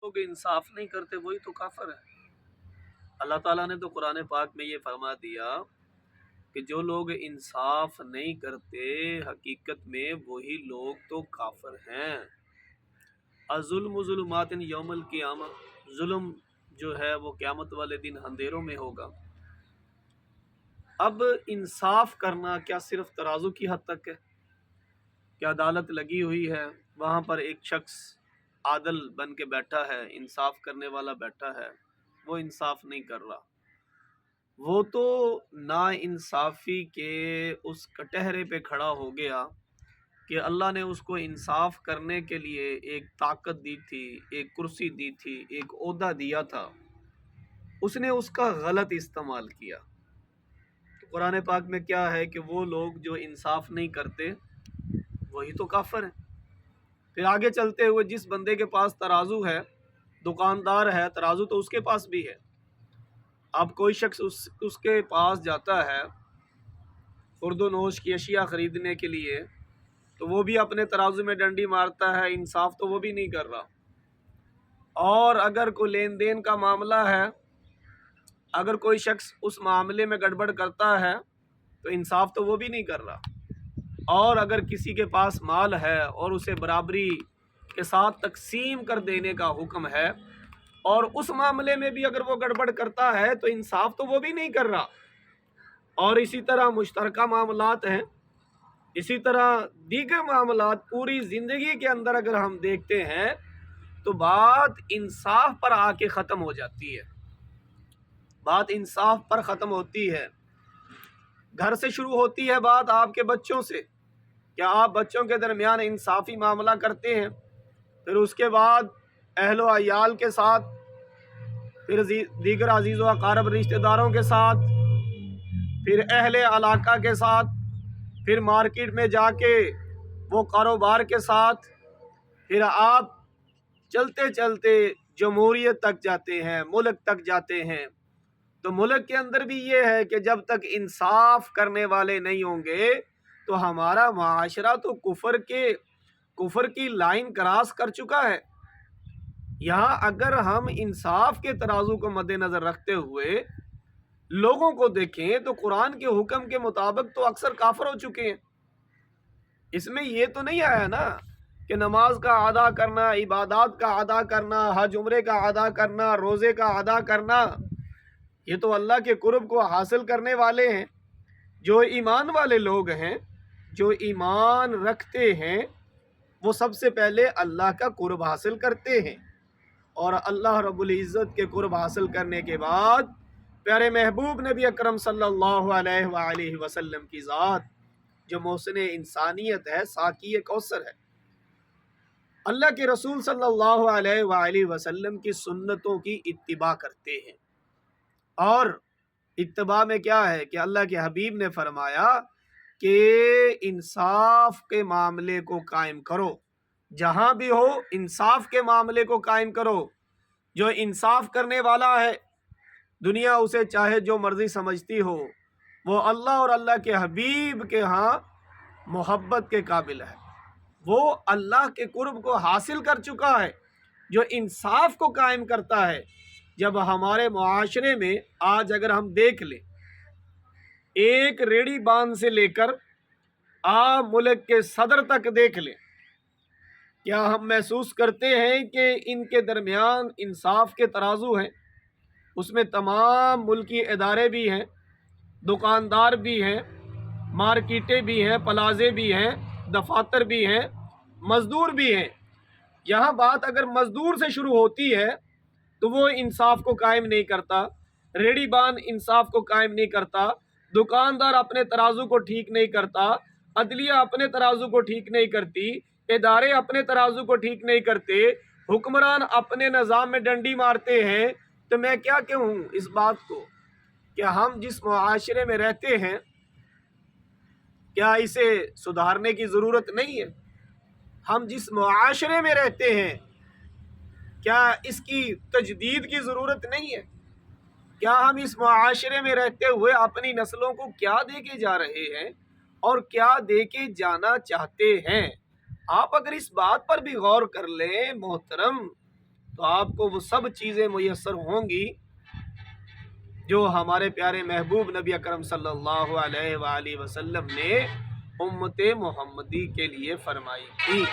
لوگ انصاف نہیں کرتے وہی تو کافر ہے۔ اللہ تعالیٰ نے تو قرآن پاک میں یہ فرما دیا کہ جو لوگ انصاف نہیں کرتے حقیقت میں وہی لوگ تو کافر ہیں۔ الظلم ظلمات یوم القیامہ، ظلم جو ہے وہ قیامت والے دن اندھیروں میں ہوگا۔ اب انصاف کرنا کیا صرف ترازو کی حد تک ہے؟ کیا عدالت لگی ہوئی ہے، وہاں پر ایک شخص عادل بن کے بیٹھا ہے، انصاف کرنے والا بیٹھا ہے، وہ انصاف نہیں کر رہا، وہ تو نا انصافی کے اس کٹہرے پہ کھڑا ہو گیا کہ اللہ نے اس کو انصاف کرنے کے لیے ایک طاقت دی تھی، ایک کرسی دی تھی، ایک عہدہ دیا تھا، اس نے اس کا غلط استعمال کیا۔ تو قرآن پاک میں کیا ہے کہ وہ لوگ جو انصاف نہیں کرتے وہی تو کافر ہیں۔ پھر آگے چلتے ہوئے جس بندے کے پاس ترازو ہے، دکاندار ہے، ترازو تو اس کے پاس بھی ہے، اب کوئی شخص اس کے پاس جاتا ہے خرد و نوش کی اشیاء خریدنے کے لیے، تو وہ بھی اپنے ترازو میں ڈنڈی مارتا ہے، انصاف تو وہ بھی نہیں کر رہا۔ اور اگر کوئی لین دین کا معاملہ ہے، اگر کوئی شخص اس معاملے میں گڑبڑ کرتا ہے تو انصاف تو وہ بھی نہیں کر رہا۔ اور اگر کسی کے پاس مال ہے اور اسے برابری کے ساتھ تقسیم کر دینے کا حکم ہے، اور اس معاملے میں بھی اگر وہ گڑبڑ کرتا ہے تو انصاف تو وہ بھی نہیں کر رہا۔ اور اسی طرح مشترکہ معاملات ہیں، اسی طرح دیگر معاملات پوری زندگی کے اندر اگر ہم دیکھتے ہیں تو بات انصاف پر آ کے ختم ہو جاتی ہے، بات انصاف پر ختم ہوتی ہے۔ گھر سے شروع ہوتی ہے بات آپ کے بچوں سے، کیا آپ بچوں کے درمیان انصافی معاملہ کرتے ہیں؟ پھر اس کے بعد اہل و عیال کے ساتھ، پھر دیگر عزیز و اقارب رشتہ داروں کے ساتھ، پھر اہل علاقہ کے ساتھ، پھر مارکیٹ میں جا کے وہ کاروبار کے ساتھ، پھر آپ چلتے چلتے جمہوریت تک جاتے ہیں، ملک تک جاتے ہیں۔ تو ملک کے اندر بھی یہ ہے کہ جب تک انصاف کرنے والے نہیں ہوں گے تو ہمارا معاشرہ تو کفر کی لائن کراس کر چکا ہے۔ یہاں اگر ہم انصاف کے ترازو کو مد نظر رکھتے ہوئے لوگوں کو دیکھیں تو قرآن کے حکم کے مطابق تو اکثر کافر ہو چکے ہیں۔ اس میں یہ تو نہیں آیا نا کہ نماز کا ادا کرنا، عبادات کا ادا کرنا، حج عمرے کا ادا کرنا، روزے کا ادا کرنا، یہ تو اللہ کے قرب کو حاصل کرنے والے ہیں۔ جو ایمان والے لوگ ہیں، جو ایمان رکھتے ہیں، وہ سب سے پہلے اللہ کا قرب حاصل کرتے ہیں، اور اللہ رب العزت کے قرب حاصل کرنے کے بعد پیارے محبوب نبی اکرم صلی اللہ علیہ وآلہ وسلم کی ذات جو محسن انسانیت ہے، ساقی کوثر ہے، اللہ کے رسول صلی اللہ علیہ وآلہ وسلم کی سنتوں کی اتباع کرتے ہیں۔ اور اتباع میں کیا ہے کہ اللہ کے حبیب نے فرمایا کہ انصاف کے معاملے کو قائم کرو، جہاں بھی ہو انصاف کے معاملے کو قائم کرو۔ جو انصاف کرنے والا ہے، دنیا اسے چاہے جو مرضی سمجھتی ہو، وہ اللہ اور اللہ کے حبیب کے ہاں محبت کے قابل ہے، وہ اللہ کے قرب کو حاصل کر چکا ہے۔ جو انصاف کو قائم کرتا ہے، جب ہمارے معاشرے میں آج اگر ہم دیکھ لیں، ایک ریڑھی باندھ سے لے کر آپ ملک کے صدر تک دیکھ لیں، کیا ہم محسوس کرتے ہیں کہ ان کے درمیان انصاف کے ترازو ہیں؟ اس میں تمام ملکی ادارے بھی ہیں، دکاندار بھی ہیں، مارکیٹیں بھی ہیں، پلازے بھی ہیں، دفاتر بھی ہیں، مزدور بھی ہیں۔ یہاں بات اگر مزدور سے شروع ہوتی ہے تو وہ انصاف کو قائم نہیں کرتا، ریڑھی باندھ انصاف کو قائم نہیں کرتا، دکاندار اپنے ترازو کو ٹھیک نہیں کرتا، عدلیہ اپنے ترازو کو ٹھیک نہیں کرتی، ادارے اپنے ترازو کو ٹھیک نہیں کرتے، حکمران اپنے نظام میں ڈنڈی مارتے ہیں۔ تو میں کیا کہوں اس بات کو کہ ہم جس معاشرے میں رہتے ہیں کیا اسے سدھارنے کی ضرورت نہیں ہے؟ ہم جس معاشرے میں رہتے ہیں کیا اس کی تجدید کی ضرورت نہیں ہے؟ کیا ہم اس معاشرے میں رہتے ہوئے اپنی نسلوں کو کیا دے کے جا رہے ہیں اور کیا دے کے جانا چاہتے ہیں؟ آپ اگر اس بات پر بھی غور کر لیں محترم، تو آپ کو وہ سب چیزیں میسر ہوں گی جو ہمارے پیارے محبوب نبی اکرم صلی اللہ علیہ وآلہ وسلم نے امت محمدی کے لیے فرمائی تھی۔